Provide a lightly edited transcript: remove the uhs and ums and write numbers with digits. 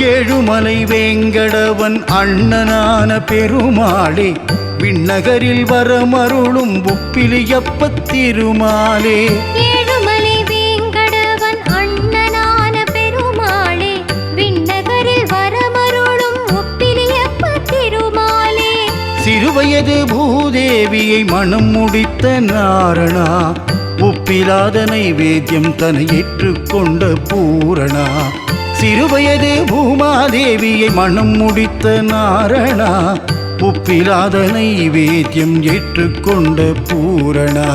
ஏழுமலை வேங்கடவன் அண்ணனான பெருமாளே, விண்ணகரில் வரமருளும் உப்பிலியப்பத் திருமாலே. ஏழுமலை வேங்கடவன் அண்ணனான பெருமாளே, விண்ணகரில் வரமருளும் உப்பிலியப்பத் திருமாலே. சிறுவயது பூதேவியை மனம் முடித்த நாரணா, உப்பிலாத நைவேத்தியம் தன்னை ஏற்றுக்கொண்ட பூரணா. சிறுவயது பூமாதேவியை மனம் முடித்த நாரணா, உப்பிலாத நைவேத்தியம் ஏற்றுக்கொண்ட பூரணா.